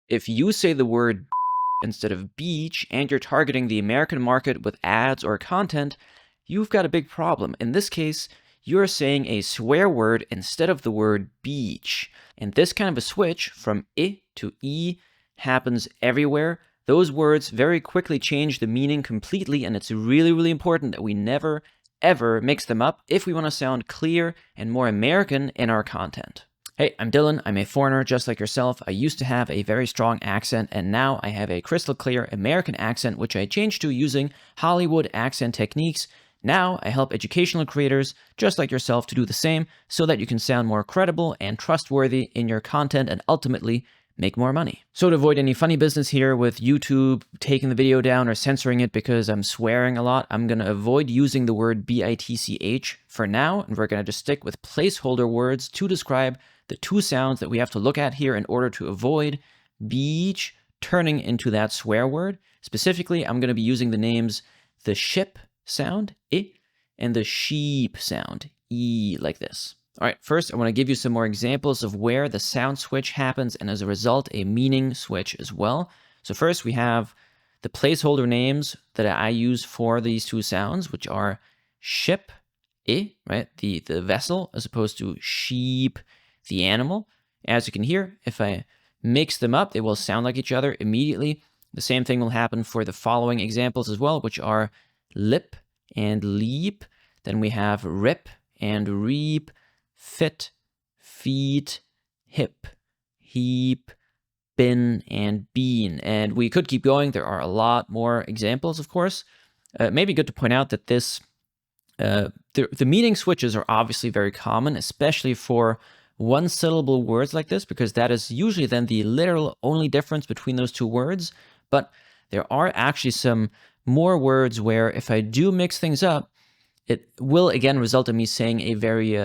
If you say the word instead of beach and you're targeting the American market with ads or content, you've got a big problem. In this case, you're saying a swear word instead of the word beach. And this kind of a switch from I to E happens everywhere. Those words very quickly change the meaning completely, and it's really, really important that we never, ever mix them up if we want to sound clear and more American in our content. Hey, I'm Dylan. I'm a foreigner just like yourself. I used to have a very strong accent, and now I have a crystal clear American accent, which I changed to using Hollywood accent techniques. Now I help educational creators just like yourself to do the same so that you can sound more credible and trustworthy in your content and ultimately make more money. So to avoid any funny business here with YouTube taking the video down or censoring it because I'm swearing a lot, I'm going to avoid using the word BITCH for now, and we're going to just stick with placeholder words to describe the two sounds that we have to look at here in order to avoid beach turning into that swear word. Specifically, I'm going to be using the names the ship sound, I, and the sheep sound, E, like this. All right, first I want to give you some more examples of where the sound switch happens and as a result, a meaning switch as well. So first we have the placeholder names that I use for these two sounds, which are ship, I, right, the vessel, as opposed to sheep, the animal. As you can hear, if I mix them up, they will sound like each other immediately. The same thing will happen for the following examples as well, which are lip and leap. Then we have rip and reap, fit, feet, hip, heap, bin, and bean. And we could keep going. There are a lot more examples, of course. It may be good to point out that this the meaning switches are obviously very common, especially for one-syllable words like this, because that is usually then the literal only difference between those two words. But there are actually some more words where if I do mix things up, it will again result in me saying a very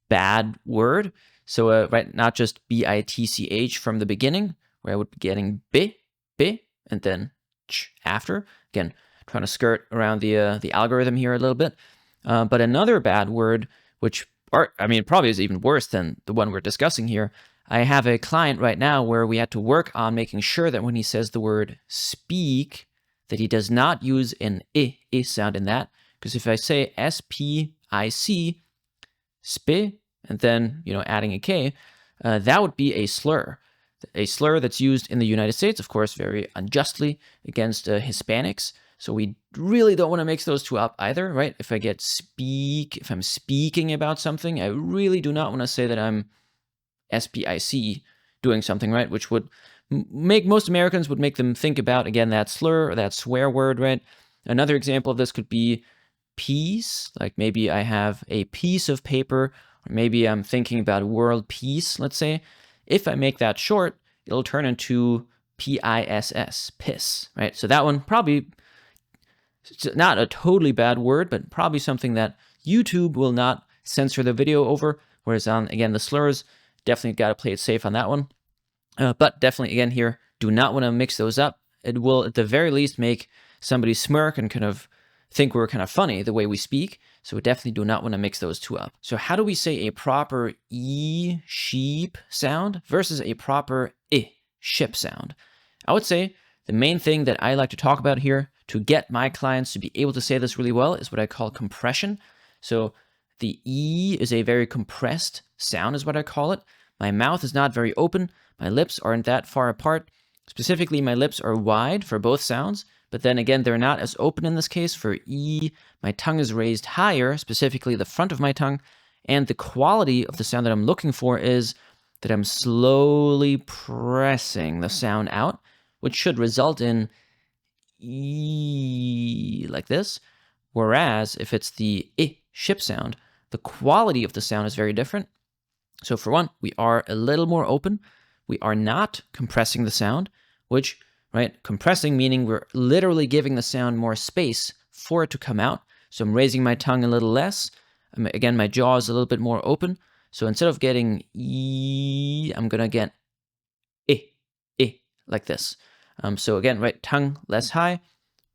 bad word. So right, not just BITCH from the beginning, where I would be getting B, and then ch after. Again, trying to skirt around the algorithm here a little bit. But another bad word, which probably is even worse than the one we're discussing here. I have a client right now where we had to work on making sure that when he says the word speak, that he does not use an I sound in that. Because if I say SPIC, sp, and then, adding a K, that would be a slur. A slur that's used in the United States, of course, very unjustly against Hispanics. So we really don't want to mix those two up either, right? If if I'm speaking about something, I really do not want to say that I'm SPIC doing something, right? Which would make most Americans would make them think about, again, that slur or that swear word, right? Another example of this could be peace, like maybe I have a piece of paper, or maybe I'm thinking about world peace, let's say. If I make that short, it'll turn into PISS, piss, right? So that one probably, it's not a totally bad word, but probably something that YouTube will not censor the video over, whereas on, again, the slurs, definitely got to play it safe on that one. But definitely, again, here, do not want to mix those up. It will, at the very least, make somebody smirk and kind of think we're kind of funny the way we speak. So we definitely do not want to mix those two up. So how do we say a proper E, sheep sound versus a proper I, ship sound? I would say the main thing that I like to talk about here to get my clients to be able to say this really well is what I call compression. So the E is a very compressed sound is what I call it. My mouth is not very open. My lips aren't that far apart. Specifically, my lips are wide for both sounds, but then again, they're not as open in this case. For E, my tongue is raised higher, specifically the front of my tongue, and the quality of the sound that I'm looking for is that I'm slowly pressing the sound out, which should result in E like this. Whereas if it's the I, ship sound, the quality of the sound is very different. So for one, we are a little more open. We are not compressing the sound, which, right, compressing meaning we're literally giving the sound more space for it to come out. So I'm raising my tongue a little less. Again, my jaw is a little bit more open. So instead of getting E, I'm going to get I, like this. So again, right, tongue less high,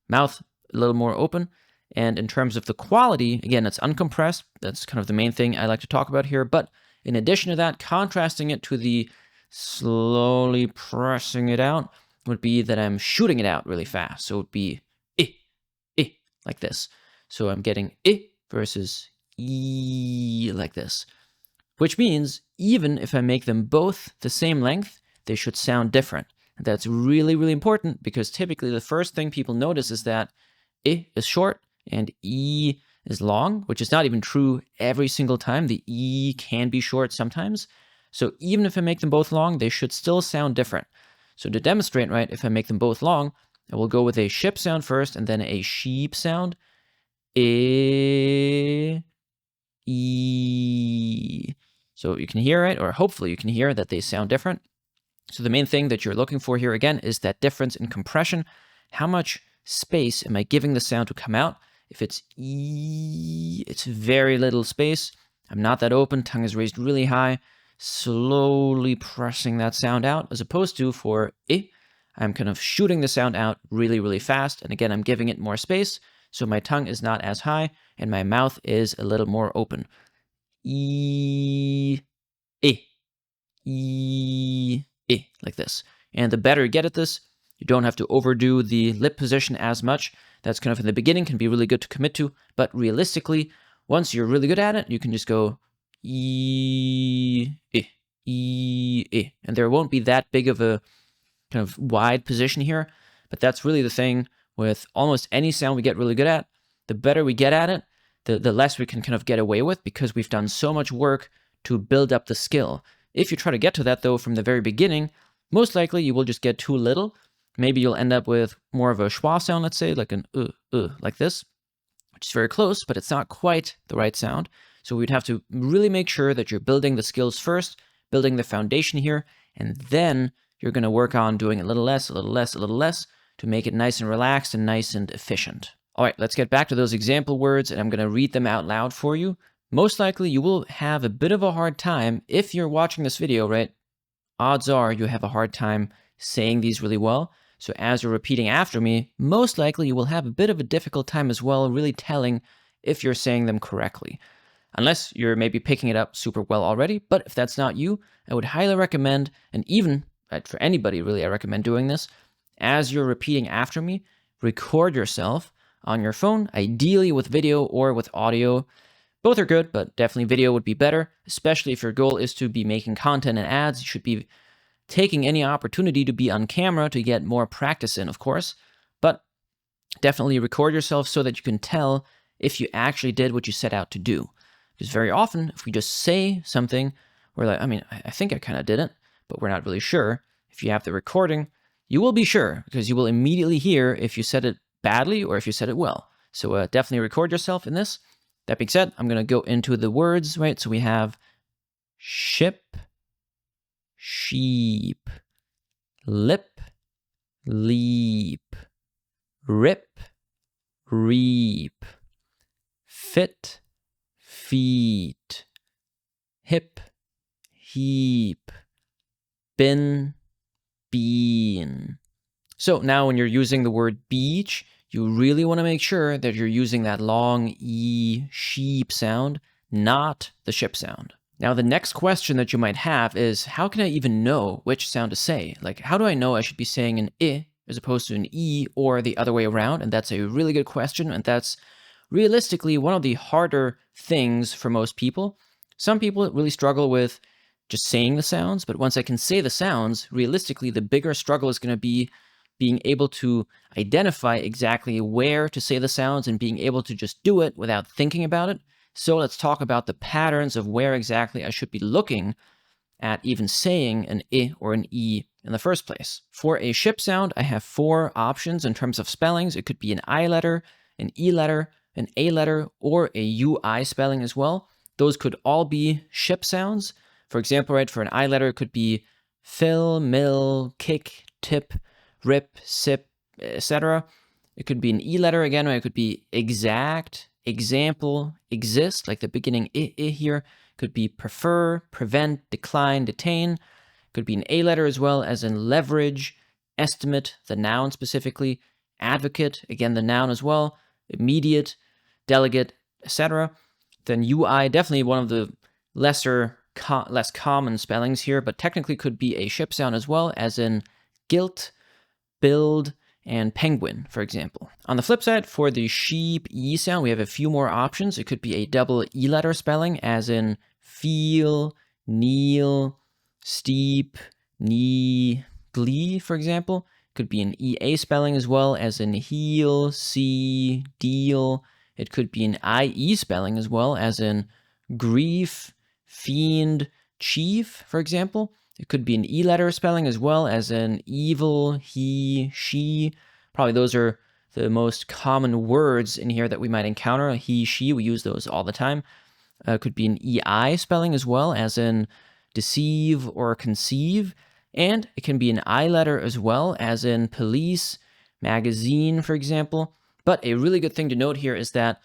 mouth a little more open. And in terms of the quality, again, it's uncompressed. That's kind of the main thing I like to talk about here. But in addition to that, contrasting it to the slowly pressing it out would be that I'm shooting it out really fast. So it would be I, like this. So I'm getting I versus E like this, which means even if I make them both the same length, they should sound different. And that's really, really important because typically the first thing people notice is that I is short and E is long, which is not even true every single time. The E can be short sometimes. So even if I make them both long, they should still sound different. So to demonstrate, right, if I make them both long, I will go with a ship sound first and then a sheep sound. I, E. So you can hear it, or hopefully you can hear that they sound different. So the main thing that you're looking for here again is that difference in compression. How much space am I giving the sound to come out? If it's E, it's very little space. I'm not that open, tongue is raised really high, slowly pressing that sound out, as opposed to for I, I'm kind of shooting the sound out really, really fast. And again, I'm giving it more space, so my tongue is not as high and my mouth is a little more open. E, I, E, I, like this. And the better you get at this, you don't have to overdo the lip position as much. That's kind of in the beginning can be really good to commit to, but realistically, once you're really good at it, you can just go E, I, and there won't be that big of a kind of wide position here, but that's really the thing with almost any sound we get really good at. The better we get at it, the less we can kind of get away with because we've done so much work to build up the skill. If you try to get to that though from the very beginning, most likely you will just get too little. Maybe you'll end up with more of a schwa sound, let's say, like an like this, which is very close, but it's not quite the right sound. So we'd have to really make sure that you're building the skills first, building the foundation here, and then you're going to work on doing a little less, a little less, a little less to make it nice and relaxed and nice and efficient. All right, let's get back to those example words, and I'm going to read them out loud for you. Most likely you will have a bit of a hard time if you're watching this video, right? Odds are you have a hard time saying these really well. So as you're repeating after me, most likely you will have a bit of a difficult time as well really telling if you're saying them correctly. Unless you're maybe picking it up super well already, but if that's not you, I would highly recommend, and even for anybody really, I recommend doing this. As you're repeating after me, record yourself on your phone, ideally with video or with audio. Both are good, but definitely video would be better, especially if your goal is to be making content and ads. You should be taking any opportunity to be on camera to get more practice in, of course, but definitely record yourself so that you can tell if you actually did what you set out to do. Because very often, if we just say something, we're like, I think I kind of did it, but we're not really sure. If you have the recording, you will be sure because you will immediately hear if you said it badly or if you said it well. So definitely record yourself in this. That being said, I'm going to go into the words, right? So we have ship, sheep, lip, leap, rip, reap, fit, feet, hip, heap, bin, bean. So now when you're using the word beach, you really want to make sure that you're using that long E sheep sound, not the ship sound. Now, the next question that you might have is, how can I even know which sound to say? Like, how do I know I should be saying an I as opposed to an E or the other way around? And that's a really good question, and that's realistically one of the harder things for most people. Some people really struggle with just saying the sounds, but once I can say the sounds, realistically, the bigger struggle is going to be being able to identify exactly where to say the sounds and being able to just do it without thinking about it. So let's talk about the patterns of where exactly I should be looking at even saying an I or an E in the first place. For a ship sound, I have 4 options in terms of spellings. It could be an I letter, an E letter, an A letter, or a UI spelling as well. Those could all be ship sounds. For example, right, for an I letter, it could be fill, mill, kick, tip, rip, sip, etc. It could be an E letter again, or it could be exact, example, exist, like the beginning I here. It could be prefer, prevent, decline, detain. It could be an A letter as well, as in leverage, estimate, the noun specifically, advocate, again the noun as well, immediate, delegate, etc. Then UI, definitely one of the lesser less common spellings here, but technically could be a ship sound as well, as in guilt, build, and penguin, for example. On the flip side, for the sheep E sound, we have a few more options. It could be a double E letter spelling, as in feel, kneel, steep, knee, glee, for example. It could be an EA spelling as well, as in heal, see, deal. It could be an IE spelling as well, as in grief, fiend, chief, for example. It could be an E letter spelling as well, as in evil, he, she. Probably those are the most common words in here that we might encounter. He, she, we use those all the time. Could be an EI spelling as well, as in deceive or conceive. And it can be an I letter as well, as in police, magazine, for example. But a really good thing to note here is that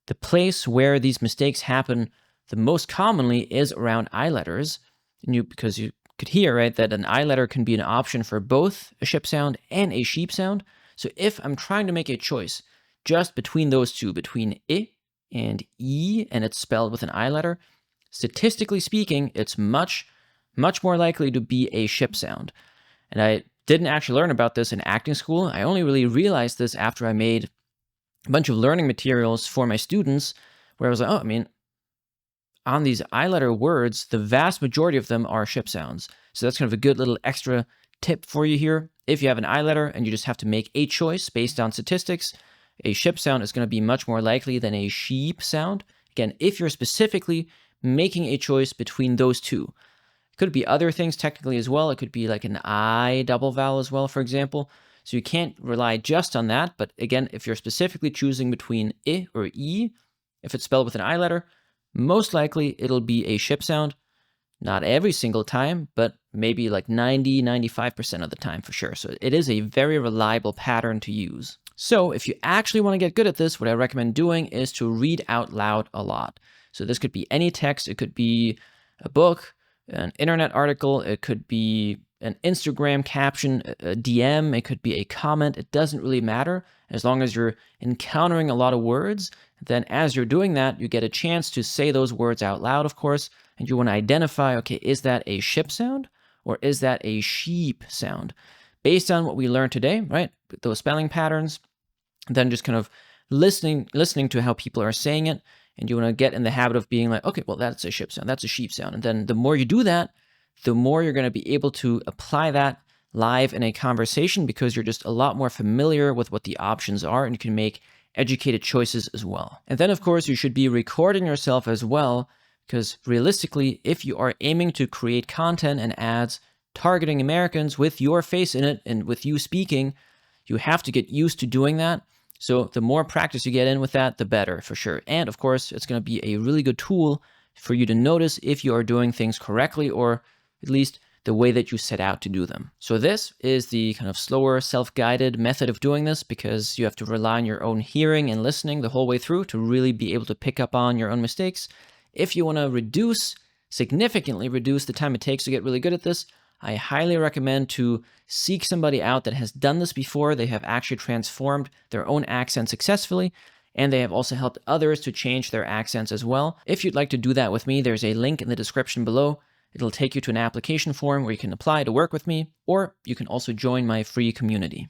the place where these mistakes happen the most commonly is around I letters, because you could hear, right, that an I letter can be an option for both a ship sound and a sheep sound. So if I'm trying to make a choice just between those two, between I and E, and it's spelled with an I letter, statistically speaking, it's much more likely to be a ship sound. And I didn't actually learn about this in acting school. I only really realized this after I made a bunch of learning materials for my students, where I was like, oh, I mean, on these I letter words, the vast majority of them are ship sounds. So that's kind of a good little extra tip for you here. If you have an I letter and you just have to make a choice based on statistics, a ship sound is going to be much more likely than a sheep sound. Again, if you're specifically making a choice between those two. It could be other things technically as well. It could be like an I double vowel as well, for example. So you can't rely just on that. But again, if you're specifically choosing between I or E, if it's spelled with an I letter, most likely it'll be a ship sound. Not every single time, but maybe like 90-95% of the time for sure. So it is a very reliable pattern to use. So if you actually want to get good at this, what I recommend doing is to read out loud a lot. So this could be any text. It could be a book, an internet article. It could be an Instagram caption, a DM. It could be a comment. It doesn't really matter. As long as you're encountering a lot of words, then as you're doing that, you get a chance to say those words out loud, of course, and you want to identify, okay, is that a ship sound or is that a sheep sound? Based on what we learned today, right, those spelling patterns, then just kind of listening to how people are saying it, and you want to get in the habit of being like, okay, well, that's a ship sound, that's a sheep sound. And then the more you do that, the more you're going to be able to apply that live in a conversation, because you're just a lot more familiar with what the options are, and you can make educated choices as well. And then, of course, you should be recording yourself as well, because realistically, if you are aiming to create content and ads targeting Americans with your face in it and with you speaking, you have to get used to doing that. So the more practice you get in with that, the better for sure. And of course, it's going to be a really good tool for you to notice if you are doing things correctly, or at least the way that you set out to do them. So this is the kind of slower, self-guided method of doing this, because you have to rely on your own hearing and listening the whole way through to really be able to pick up on your own mistakes. If you want to significantly reduce the time it takes to get really good at this, I highly recommend to seek somebody out that has done this before. They have actually transformed their own accent successfully, and they have also helped others to change their accents as well. If you'd like to do that with me, there's a link in the description below. It'll take you to an application form where you can apply to work with me, or you can also join my free community.